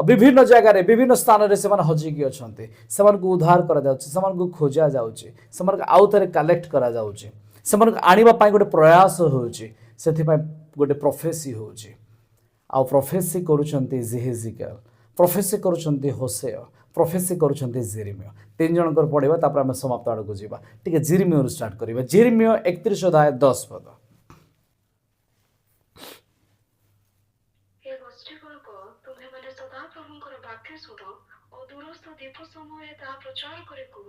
विभिन्न जगह रे विभिन्न स्थान रे समान हजि की अछंती समान को उद्धार करा जाउछि समान को खोजा जाउछि समान को आउ थरे कलेक्ट करा जाउछि समान को आनिबा पाई गोटे प्रयास होउछि सेथि पाई गोटे प्रोफेसी होउछि आ प्रोफेसी करूछंती जेहेजिकेल प्रोफेसी करूछंती होसेया प्रोफेसी करूछंती जेरेमिया तीन जनकर पढिबा तापर हम समाप्त आड़ को जीवा ठीक है जेरेमिया स्टार्ट करिबा जेरेमिया 31 अध्याय 10 पद हे गोष्ठीगुड़िक तुम्हें मैंने सदा प्रभुଙ୍କର ବାକ୍ୟ ଶୁଣ ଓ ଦୂରସ୍ଥ ଦ୍ୱୀପ ସମୂହରେ ତାହା ପ୍ରଚାର କରି କୁହ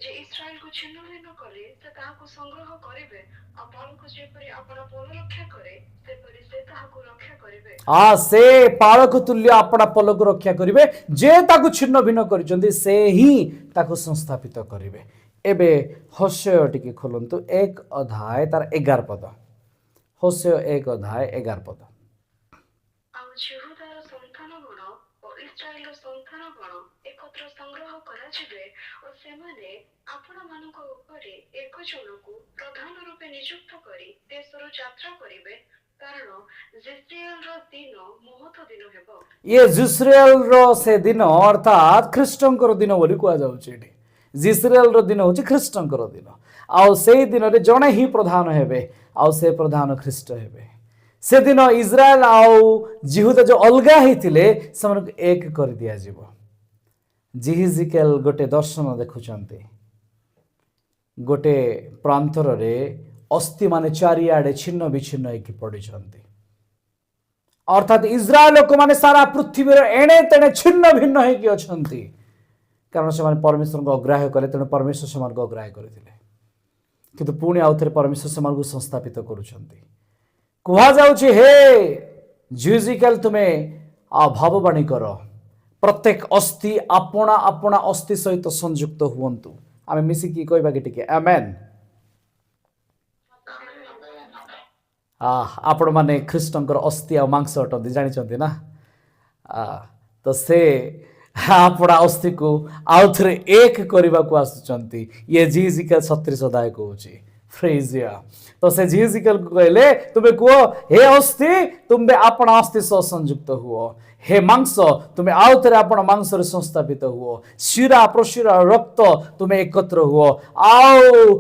ଯେ ଇସ୍ରାଏଲକୁ ଛିନ୍ନ ଭିନ୍ନ କଲେ ସେ ତାହାକୁ ସଂଗ୍ରହ କରିବେ ଆଉ ପାଳକୁ ଯେପରି ଆପଣ ପୋଲ ରକ୍ଷା କରେ ସେପରି ସେ ତାହାକୁ ରକ୍ଷା କରିବେ से पालक तुल्य अपना पल को रक्षा करिवे जे ताकु छिन्न भिन्न करिसंती से ही ताकु संस्थापित करिवे एबे होशेय टिके खोलंतु 1 अध्याय तार 11 पद होशेय 1 अध्याय 11 पद ଆଉ ଜିହୁଦାର ସନ୍ତାନଗଣ ଓ ଇସ୍ରାଏଲର ସନ୍ତାନଗଣ ଏକତ୍ର ସଂଗ୍ରହ କରାଯିବେ ଓ ସେମାନେ ଆପଣମାନଙ୍କ ଉପରେ ଏକ ଜଣକୁ ପ୍ରଧାନ ରୂପେ ନିଯୁକ୍ତ କରି ଦେଶରୁ ଯାତ୍ରା କରିବେ କାରଣ ଜିସ୍ରାଏଲର ଦିନ ମହତ ଦିନ ହେବ ये जिस्राएल रो से दिन अर्थात ख्रीष्टंकर दिन बोली कुआ जाउछि एठी जिस्राएल रो दिन होछि ख्रीष्टंकर दिन आउ सेही दिन रे जणे ही प्रधान हेबे आउ से प्रधान ख्रीष्ट हेबे से दिन इस्राएल आउ जिहुदा जो अलगा हिथिले समन एक कर दिया जिवो जिहिजिकेल गोटे दर्शन देखुचंती गोटे प्रांतर रे अस्थि माने चारिआडे छिन्न विच्छिन्न होइकी पड़िछंती अर्थात इस्राएल लोक माने सारा पृथ्वी रे एणे तेणे छिन्न भिन्न होइकी अछंती कारण से माने परमेश्वर को अग्राह्य कले तेणु परमेश्वर समान को अग्राह्य करथिले किंतु पुणी आउथरे परमेश्वर समान को संस्थापित करूछंती कुहा जाउछि हे जिहुजिकेल तुमे भाववाणी कर प्रत्येक अस्थि अपना अपना अस्थि सहित संयुक्त हुवंतु आमे मिसिकी कहबा कि टिके आमेन आपण माने ख्रीष्टंकर अस्थि आ मांस अटंती जानिचंती ना तो से आपड़ा अस्थि को आउ थरे एक करबा को आसुचंती ये जिहिजिकेल 36 अध्याय कहूची फ्रेजिया तो से जिहिजिकेल को कहले तुमे को हे अस्थि तुमे अपना अस्थि सह संयुक्त हुओ हे मांस तुमे आउ थरे आपण मांस रे संस्थापित हुओ शिरा प्रशिरा रक्त तुमे एकत्र हुओ आउ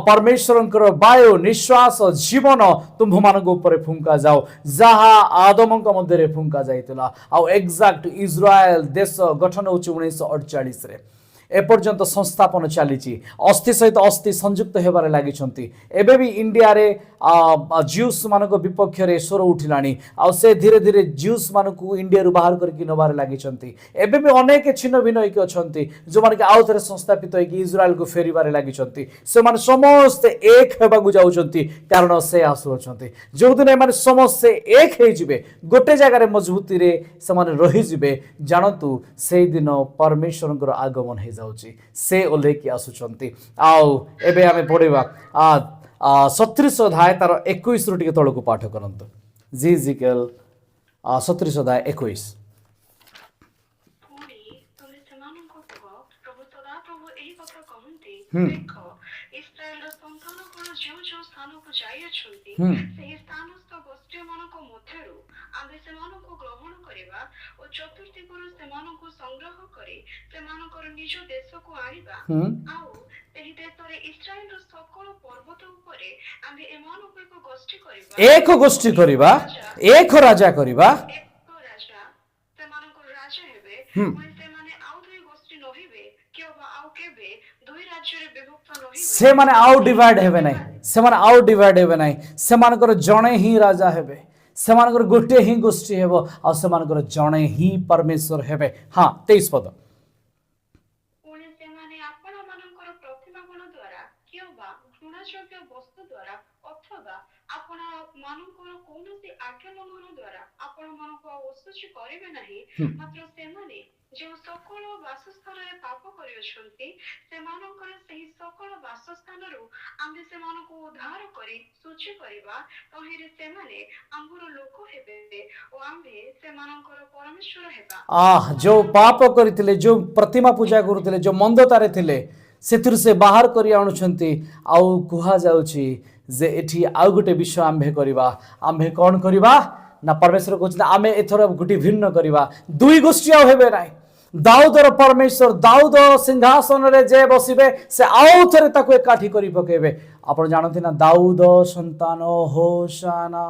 परमेश्वरंकर वायु निश्वास जीवन तुम मानक ऊपर फुंका जाओ जहा आदमक मध्य रे फुंका जाइतला आउ एग्जैक्ट इस्राएल देश गठन होची 1948 रे एपर्यंत संस्थापन चली अस्थि सहित अस्थि संयुक्त होबार लगी एबे भी इंडिया रे ज्यूस मान विपक्ष में स्वर उठिला से धीरे धीरे ज्यूस मान इंडिया बाहर करके नबार लगी एबे भी अनेक छिन्न भिन्न होइके अछंती जो माने कि आउ थे संस्थापित होइके इज्राएल को फेरिबार लगी से माने समस्त एक हेबाकू जाउछंती कारण से आसुछंती जो दिन माने समस्त एक हे जिवे गोटे जगह मजबूती रे से माने रही जिवे जानतु से दिन परमेश्वर को आगमन हो जाउची से ओले की आसुछंती आउ एबे आमे पढिबा 37 अध्याय तार 21 रु टिके तळकू पाठ करंतु जीजिकल 37 अध्याय 21 ପୁଣି ତୁମେ ସେମାନଙ୍କୁ କୁହ, ପ୍ରଭୁ ସଦାପ୍ରଭୁ ଏହି କଥା କହନ୍ତି, ହୁଁ। ଦେଖ ଇସ୍ରାଏଲର ସନ୍ତାନଗଣ ଯେଉଁ ଯେଉଁ ସ୍ଥାନକୁ ଯାଇଅଛନ୍ତି ହୁଁ। ସେହି ସ୍ଥାନସ୍ଥ ଗୋଷ୍ଠୀମାନଙ୍କ ମଧ୍ୟରୁ ଆମେ ସେମାନଙ୍କୁ ଗ୍ରହଣ କରିବା ଓ ଚତୁର୍ଦିଗରୁ ସେମାନଙ୍କୁ ସଂଗ୍ରହ କରି ସେମାନଙ୍କର ନିଜ ଦେଶକୁ ଆଣିବା। ହୁଁ। ଆଉ ସେହି ଦେଶରେ ଇସ୍ରାଏଲର ସକଳ ପର୍ବତ ଉପରେ ଆମେ ଏମାନଙ୍କୁ ଏକ ଗୋଷ୍ଠୀ କରିବା, एक गोष्ठी करिबा एक राजा करिबा ଏକ ରାଜା ସେମାନଙ୍କର ରାଜା ହେବେ। ହୁଁ। ପୁଣି ସେମାନେ ଆଉ ଦୁଇ गोष्ठी ନହେବେ କିମ୍ବା ଆଉ କେବେ ଦୁଇ ରାଜ୍ୟରେ ବିଭକ୍ତ ନହେବେ। से माने आउ डिवाइड हेबे नाही से माने आउ डिवाइड हेबे नाही से मानकर जणे ही राजा हेबे से मानकर गोटे ही गोष्ठी हेबो आ से मानकर जणे ही परमेश्वर हेबे। हां 23 पद ପୁଣି ସେମାନେ ଆପଣମାନଙ୍କର ପ୍ରତିମାଗୁଣ ଦ୍ୱାରା କିମ୍ବା ଘୃଣାଯୋଗ୍ୟ ବସ୍ତୁ ଦ୍ୱାରା ଅଥବା ଆପଣମାନଙ୍କର କୌଣସି ଆଜ୍ଞାଲଙ୍ଘନ ଦ୍ୱାରା ଆପଣମାନଙ୍କୁ ଆଉ ଅଶୁଚି କରିବେ ନାହିଁ। ମାତ୍ର ସେମାନେ ଯେଉଁ ସକଳ ବାସସ୍ଥାନରେ ପାପ କରିଅଛନ୍ତି ସେମାନଙ୍କର ସେହି ସକଳ ବାସସ୍ଥାନରୁ ଆମେ ସେମାନଙ୍କୁ ଉଦ୍ଧାର କରି ଶୁଚି କରିବା। ତହିଁରେ ସେମାନେ ଆମର ଲୋକ ହେବେ ଓ ଆମ୍ଭେ ସେମାନଙ୍କର ପରମେଶ୍ୱର ହେବା। जो पाप करथिले जो प्रतिमा पूजा करुथिले जो मंदतारे थिले सेथिरु से बाहर करी आणुछंती आउ कुहा जाउची जे एठी आउ गोटे विषय आम्भे करिबा आम्भे कोन करिबा ना परमेश्वर कहउछन आमे एथर गुटी भिन्न करिबा दुई गोष्ठी आउ हेबे नाही दाऊदर परमेश्वर दाऊद सिंहासन रे जे बसिबे से आउ थरे ताकू एकाठी करी पकेबे। आपण जानथि ना दाऊद संतान होशाना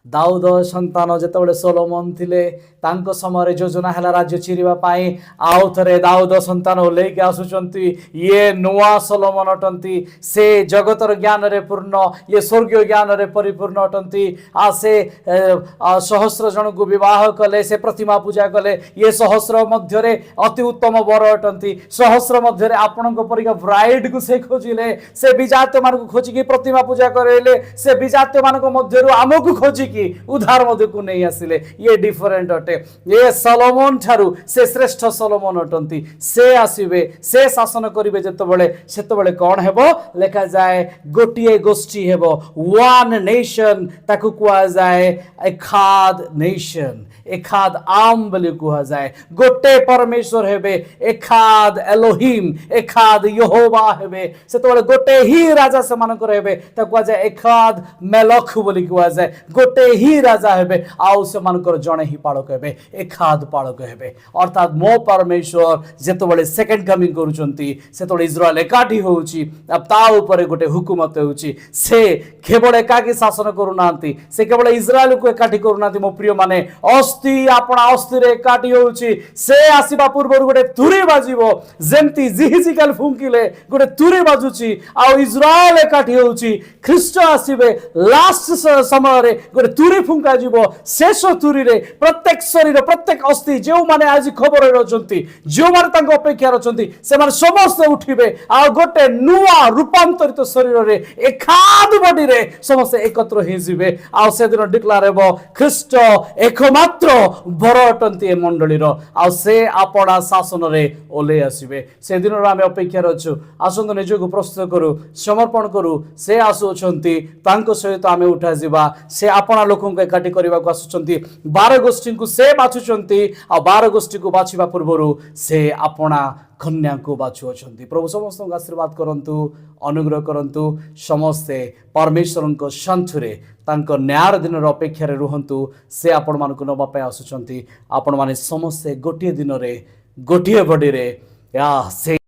दाऊद संतान जेतेबेले सोलोमन थिले तांको समय योजना है राज्य चिरिबा पाई आउ थरे दाऊद संतान लेके आसुचंती ये नुआ सोलोमन अटंती से जगतर ज्ञान रे पूर्ण ये स्वर्गीय ज्ञान रे परिपूर्ण अटंती आ से सहस्र जन को विवाह कले से प्रतिमा पूजा कले ये सहस्र मध्य रे अति उत्तम वर अटंती सहस्र मध्य रे आपनको परिका ब्राइड को से खोजिले से विजात मान को खोजिकी प्रतिमा पूजा करेले से विजात मान को मध्यरु आमको खोजिकी उद्धार मध्य को नहीं आसिले ये डिफरेंट अटे ये सोलोमन ठारू से श्रेष्ठ सोलोमन अटंती से आसीबे से शासन करिवे जेतबेले सेतबेले कोन हेबो लेखा जाए गोटिए गोष्ठी हेबो वन नेशन ताकू कुआ जाए एखाद नेशन एखाद आम बोली कुआ जाए गोटे परमेश्वर हेबे एखाद एलोहिम एखाद यहोवा हेबे सेतबेले गोटे ही राजा से मानकर हेबे ताकू कुआ जाए एखाद मेलख बोली कुआ जाए गोटे ही राजा हेबे आउ से मानकर जणे ही पालक हेबे एखाद पालक हेबे अर्थात मो परमेश्वर जेतबेले सेकंड कमिंग करूचंती सेतबेले इस्राएल एकाठी होउची अब ता ऊपर गोटे हुकुमत होउची से केवल एकाकी शासन करूनांती से केवल इस्राएल को एकाठी करूनांती मो प्रिय माने अस्थि आपण अस्थि रे एकाठी होउची से आसीबा पूर्व गोटे तुरी बाजिबो जेंती जिहिजिकल फुंकिले गोटे तुरी बाजुची आ इस्राएल एकाठी होउची ख्रीष्ट आसीबे लास्ट समय रे गोटे तुरी फुंका जीवो शेष तुरी रे प्रत्येक शरीर प्रत्येक अस्थि जो माने आज खबर रचंती जो माने तांको अपेक्षा रचंती से माने समस्त उठिबे आ गोटे नुआ रूपांतरित शरीर रे एखाद बॉडी रे समस्त एकत्र हे जिवे आ से दिन डिक्लेयर हेबो ख्रीष्ट एकमात्र बर अटंती ए मंडली रो आ से आपणा शासन रे ओले आसीबे से दिन रो आमे अपेक्षा रछु आसंत निजो को प्रस्तुत करू समर्पण करू से आसुछंती तांको सहित आमे उठा जिबा से आपणा लोकन को एकाठी करबा को आसुछंती 12 गोष्ठी को से बाछुछंती आ 12 गोष्ठी को बाछिबा पूर्वरु से आपणा कन्या को बाछुअछंती। प्रभु समस्त को आशीर्वाद करंतु अनुग्रह करंतु समस्ते परमेश्वर को संथुरे तांको न्याय दिन अपेक्षा रे रुहंतु से आपण मान को नबा पे आसुछंती आपण माने समस्ते गोटिए दिन रे गोटिए बॉडी रे या से